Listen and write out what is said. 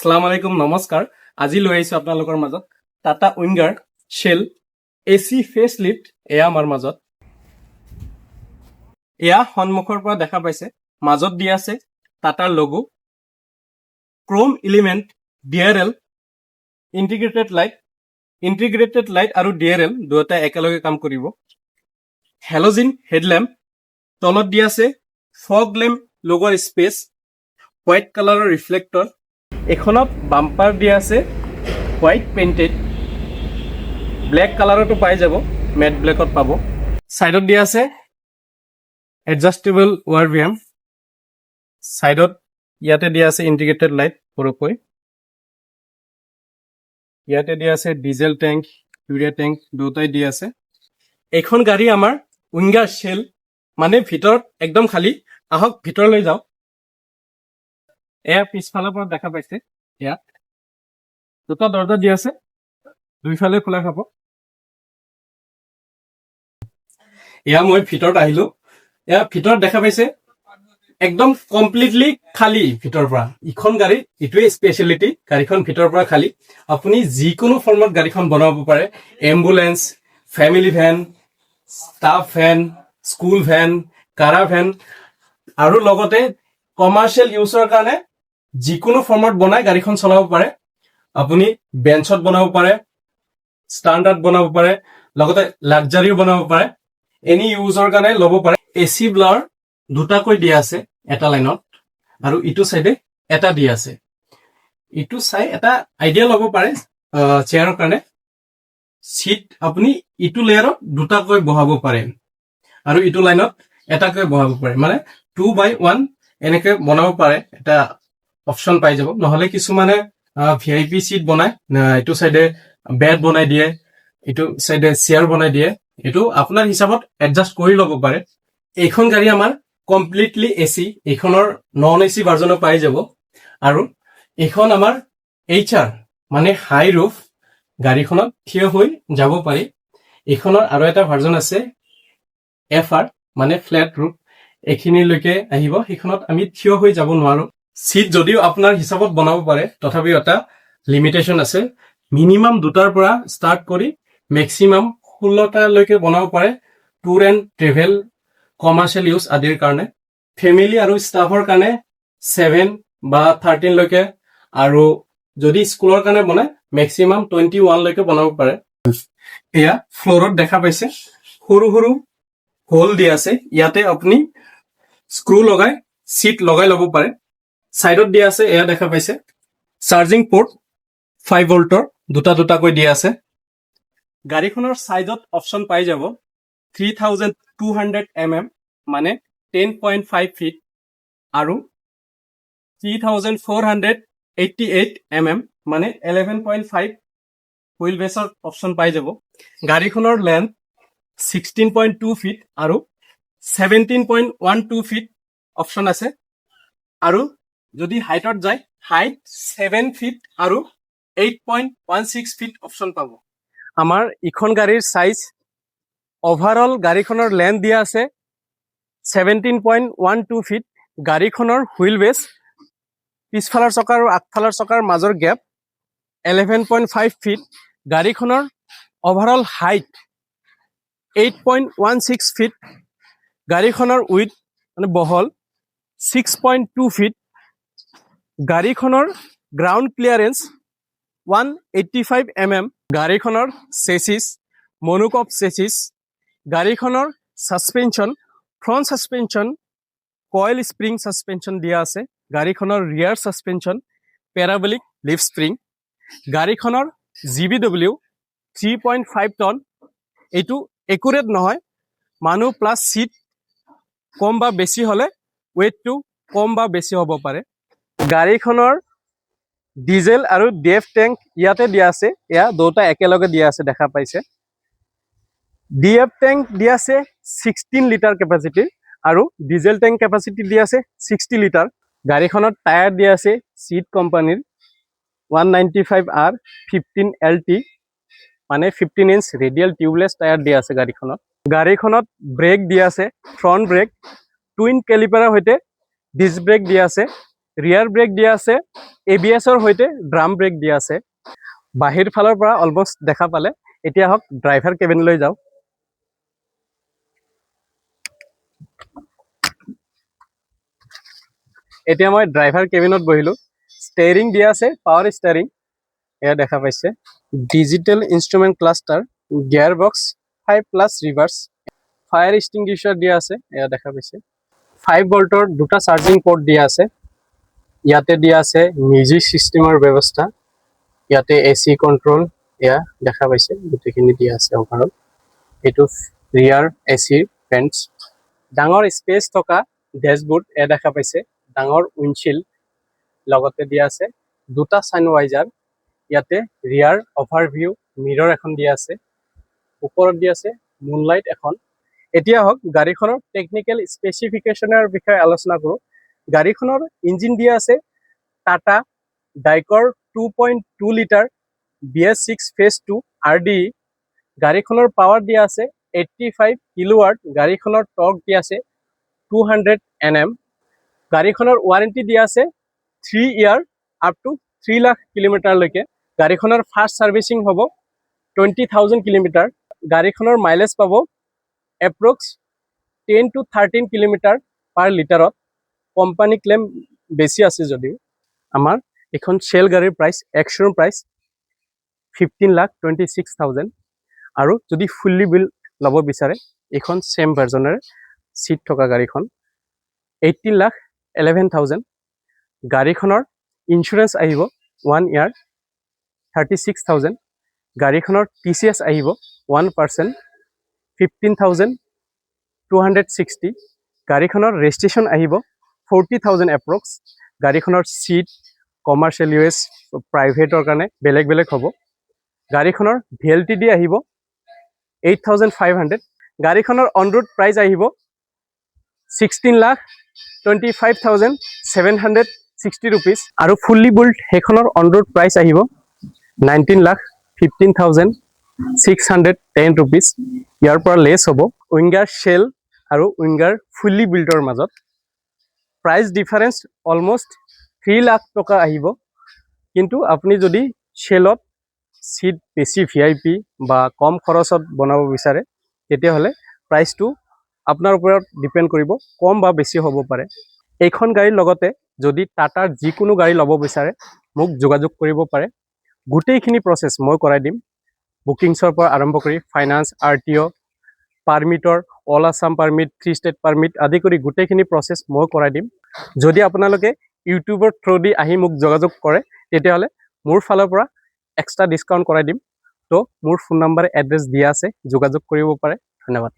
আসসালামু আলাইকুম নমস্কাৰ আজি লৈ আহিছো আপোনালোকৰ মাজত Tata Winger shell AC face lift এয়া আমাৰ মাজত এয়া সন্মুখৰ পৰা দেখা পাইছে মাজত দিয়া আছে টাটাৰ logo Chrome element DRL integrated light আৰু ডিআৰএল দুটা একেলগে কাম কৰিব হেলোজেন হেডল্যাম্প তলত দিয়া আছে ফগ ল্যাম্প লোগোৰ স্পেস হোয়াইট কালাৰৰ ৰিফ্লেক্টৰ এখনত বাম্পাৰ দিয়া আছে হোয়াইট পেইন্টেড ব্ল্যাক কালাৰটো পাই যাব ম্যাট ব্ল্যাকত পাব সাইডত দিয়া আছে এডজাস্টেবল ওয়ার ভিএম সাইডত ইয়াতে দিয়া আছে ইন্টিগ্রেটেড লাইট পুরোপুরি ইয়াতে দিয়া আছে ডিজেল ট্যাঙ্ক ইউরিয়া ট্যাঙ্ক দুটাই দিয়া আছে এখন গাড়ি আমাৰ উইঙ্গাৰ শেল মানে ভিতৰত একদম খালি আহক ভিতৰলৈ যাও এয়া পিছফালৰ পৰা দেখা পাইছে এয়া দুটা দৰজা দিয়া আছে দুইফালে খোলা খাব এয়া মই ভিতৰত আহিলো এয়া ভিতৰত দেখা পাইছে একদম কমপ্লিটলি খালি ভিতৰৰ পৰা ইখন গাড়ী ইটোৱে স্পেশালিটি গাড়ীখন ভিতৰৰ পৰা খালি আপুনি যিকোনো ফৰ্মত গাড়ীখন বনাব পাৰে ambulance family van staff van school van caravan আৰু লগতে কমাৰ্শিয়াল ইউজৰ কাৰণে যিকোনো ফৰ্মত বনাই গাড়ীখন চলাব পাৰে আপুনি বেঞ্চত বনাব পাৰে স্ট্যান্ডাৰ্ড বনাব পাৰে লগতে লাক্সাৰিও বনাব পাৰে এনি ইউজৰ কাৰণে ল'ব পাৰে এসি ব্লাৰ দুটাকৈ দিয়া আছে এটা লাইনত আৰু ইটো সাইডে এটা দিয়া আছে ইটো চাই এটা আইডিয়া ল'ব পাৰে চেয়াৰৰ কাৰণে সিট আপুনি ইটো লেয়াৰত দুটাকৈ বহাব পাৰে আৰু ইটো লাইনত এটাকৈ বহাব পাৰে মানে 2x1 এনেকৈ বনাব পাৰে এটা অপশন পাই যাব নহলে কিছুমানে ভিআইপি সিট বনায় ইটো সাইডে বেড বনাই দিয়ে ইটো সাইডে চেয়াৰ বনাই দিয়ে এটো আপোনাৰ হিচাপত এডজাস্ট কৰি ল'ব পাৰে এইখন গাড়ী আমাৰ কমপ্লিটলি এসি এইখনৰ নন এসি ভাৰ্জনো পাই যাব আৰু এইখন আমাৰ এইচআৰ মানে হাই ৰুফ গাড়ীখনত থিয় হৈ যাব পাৰি এইখনৰ আৰু এটা ভাৰ্জন আছে এফআৰ মানে ফ্ল্যাট ৰুফ এখিনিলৈকে আহিব সেইখনত আমি থিয় হৈ যাব নোৱাৰো সিট যদিও আপোনাৰ হিচাপত বনাব পাৰে তথাপিও এটা লিমিটেশন আছে মিনিমাম দুটাৰ পৰা স্টাৰ্ট কৰি ম্যাক্সিমাম 16টা লৈকে বনাব পাৰে tour and travel commercial use আদিৰ কাৰণে ফ্যামিলি আৰু ষ্টাফৰ কাৰণে 7 বা 13 লৈকে আৰু যদি স্কুলৰ কাৰণে বনায় ম্যাক্সিমাম 21 লৈকে বনাব পাৰে এয়া ফ্লোৰত দেখা পাইছে সৰু সৰু হোল দিয়া আছে ইয়াতে আপুনি স্ক্ৰু লগাই সিট লগাই ল'ব পাৰে সাইডত দিয়া আছে এয়া দেখা পাইছে চাৰ্জিং পোৰ্ট 5 ভোল্টৰ দুটাকৈ দিয়া আছে গাড়ীখনৰ সাইজত অপশন পাই যাব 3200 mm মানে 10.5 ফিট আৰু 3488 mm মানে 11.5 হুইল বেসৰ অপশন পাই যাব গাড়ীখনৰ লেন্থ 16.2 ফিট আৰু 17.12 ফিট অপশন আছে আৰু যদি হাইটত যায় হাইট 7 ফিট আৰু 8.16 ফিট অপশন পাব আমাৰ ইখন গাড়ীৰ সাইজ ওভাৰঅল গাড়ীখনৰ লেন্থ দিয়া আছে 17.12 ফিট গাড়ীখনৰ হুইল বেস পিছফালৰ চকা আৰু আগফালৰ চকাৰ মাজৰ গ্যাপ 11.5 ফিট গাড়ীখনৰ ওভাৰঅল হাইট 8.16 ফিট গাড়ীখনৰ উইথ মানে বহল 6.2 ফিট গাড়ীখনৰ গ্ৰাউণ্ড ক্লিয়াৰেন্স 185 mm গাড়ীখনৰ চেচিছ মনোকপ চেচিছ গাড়ীখনৰ suspension front suspension coil spring suspension দিয়া আছে গাড়ীখনৰ ৰিয়াৰ সাসপেনশন প্যাৰাবলিক লিফ স্প্ৰিং গাড়ীখনৰ জিবিডব্লিউ 3.5 টন এটো একুৰেট নহয় মানুহ প্লাস সিট কম বা বেছি হলে ওয়েটটো কম বা বেছি হ'ব পাৰে গাড়ীখনৰ ডিজেল আৰু ডেফ ট্যাঙ্ক ইয়াতে দিয়া আছে এয়া দুটা একেলগে দিয়া আছে দেখা পাইছে ডিএফ ট্যাঙ্ক দিয়া আছে 16 লিটাৰ ক্যাপাসিটি আৰু ডিজেল ট্যাঙ্ক ক্যাপাসিটি দিয়া আছে 60 লিটাৰ গাড়ীখনত টায়াৰ দিয়া আছে সিট কোম্পানীৰ 195R 15LT মানে 15 ইঞ্চ ৰেডিয়েল টিউবলেস টায়াৰ দিয়া আছে গাড়ীখনত ব্ৰেক দিয়া আছে ফ্ৰন্ট ব্ৰেক টুইন ক্যালিপাৰৰ সৈতে ডিস্ক ব্ৰেক দিয়া আছে ৰিয়াৰ ব্ৰেক দিয়া আছে, ABS-ৰ সৈতে ড্ৰাম ব্ৰেক দিয়া আছে। বাহিৰ ফালৰ পৰা অলমষ্ট দেখা পালে, এতিয়া হওক ড্ৰাইভাৰ কেবিনলৈ যাওঁ। এতিয়া মই ড্ৰাইভাৰ কেবিনত বহিলো। ষ্টেৰিং দিয়া আছে, পাৱাৰ ষ্টেৰিং এয়া দেখা পাইছে। Digital instrument cluster, gear box 5+ reverse, fire extinguisher দিয়া আছে এয়া দেখা পাইছে। 5 ভল্টৰ দুটা চাৰ্জিং পৰ্ট দিয়া আছে। ইয়াতে দিয়া আছে মিউজিক চিষ্টেমৰ ব্যৱস্থা, ইয়াতে AC কণ্ট্ৰল এয়া দেখা পাইছে, গোটেইখিনি দিয়া আছে অভাৰত। এইটো ৰিয়াৰ AC ফেন্স, ডাঙৰ স্পেচ থকা ডেছবোৰ্ড এয়া দেখা পাইছে, ডাঙৰ উইণ্ডশ্বিল্ড লগতে দিয়া আছে, দুটা ছানৱাইজাৰ, ইয়াতে ৰিয়াৰ অভাৰভিউ মিৰৰ এখন দিয়া আছে, ওপৰত দিয়া আছে মুনলাইট এখন। এতিয়া হওক গাড়ীখনৰ টেকনিকেল স্পেচিফিকেশ্যনৰ বিষয়ে আলোচনা কৰোঁ। গাড়ীখনৰ ইঞ্জিন দিয়া আছে Tata Dicor 2.2 litre BS6 phase 2 RDE। গাড়ীখনৰ পাৱাৰ দিয়া আছে 85 কিলোৱাট, গাড়ীখনৰ টৰ্ক দিয়া আছে 200 Nm। গাড়ীখনৰ ৱাৰেণ্টি দিয়া আছে 3 ইয়াৰ আপ টু 3 লাখ কিলোমিটাৰলৈকে। গাড়ীখনৰ ফাৰ্ষ্ট ছাৰ্ভিচিং হ'ব 20,000 কিলোমিটাৰ। গাড়ীখনৰ মাইলেজ পাব এপ্ৰক্স 10 to 13 কিলোমিটাৰ পাৰ লিটাৰত। কোম্পানী ক্লেইম বেছি আছে যদিও। আমাৰ এখন চেল গাড়ীৰ প্ৰাইচ, এক্স-শ্ব'ৰুম প্ৰাইচ 15,26,000। আৰু যদি ফুল্লি বিল ল'ব বিচাৰে, এইখন ছেম ভাৰ্জনেৰে চিট থকা গাড়ীখন 18,11,000। গাড়ীখনৰ ইঞ্চুৰেঞ্চ আহিব 1 ইয়াৰ 36,000। গাড়ীখনৰ TCS আহিব 1% 15,260। গাড়ীখনৰ ৰেজিষ্ট্ৰেশ্যন আহিব 40,000 এপ্ৰক্স। গাড়ীখনৰ চিট কমাৰ্চিয়েল ইউজ, প্ৰাইভেটৰ কাৰণে বেলেগ বেলেগ হ'ব। গাড়ীখনৰ VLTD আহিব 8,500। গাড়ীখনৰ অন ৰোড প্ৰাইচ আহিব 16,25,760 ৰুপিজ। আৰু ফুল্লি বিল্ড সেইখনৰ অন ৰোড প্ৰাইচ আহিব 19,15,610 ৰুপিজ। ইয়াৰ পৰা লেছ হ'ব উইংগাৰ শ্বেল আৰু উইংগাৰ ফুল্লি বিল্ডৰ মাজত। প্ৰাইচ ডিফাৰেঞ্চ অলমষ্ট 3 লাখ টকা আহিব। কিন্তু আপুনি যদি শ্বেলত চিট বেছি VIP বা কম খৰচত বনাব বিচাৰে, তেতিয়াহ'লে প্ৰাইচটো আপোনাৰ ওপৰত ডিপেণ্ড কৰিব, কম বা বেছি হ'ব পাৰে। এইখন গাড়ীৰ লগতে যদি টাটাৰ যিকোনো গাড়ী ল'ব বিচাৰে, মোক যোগাযোগ কৰিব পাৰে। গোটেইখিনি প্ৰচেছ মই কৰাই দিম, বুকিংছৰ পৰা আৰম্ভ কৰি ফাইনেন্স, RTO, পাৰ্মিটৰ, all Assam permit, 3 state permit আদি কৰি গোটেইখিনি প্ৰচেছ মই কৰাই দিম। যদি আপোনালোকে ইউটিউবৰ থ্ৰুদি আহি মোক যোগাযোগ কৰে, তেতিয়াহ'লে মোৰ ফালৰ পৰা এক্সট্ৰা ডিছকাউণ্ট কৰাই দিম। তো মোৰ ফোন নাম্বাৰ, এড্ৰেছ দিয়া আছে, যোগাযোগ কৰিব পাৰে। ধন্যবাদ।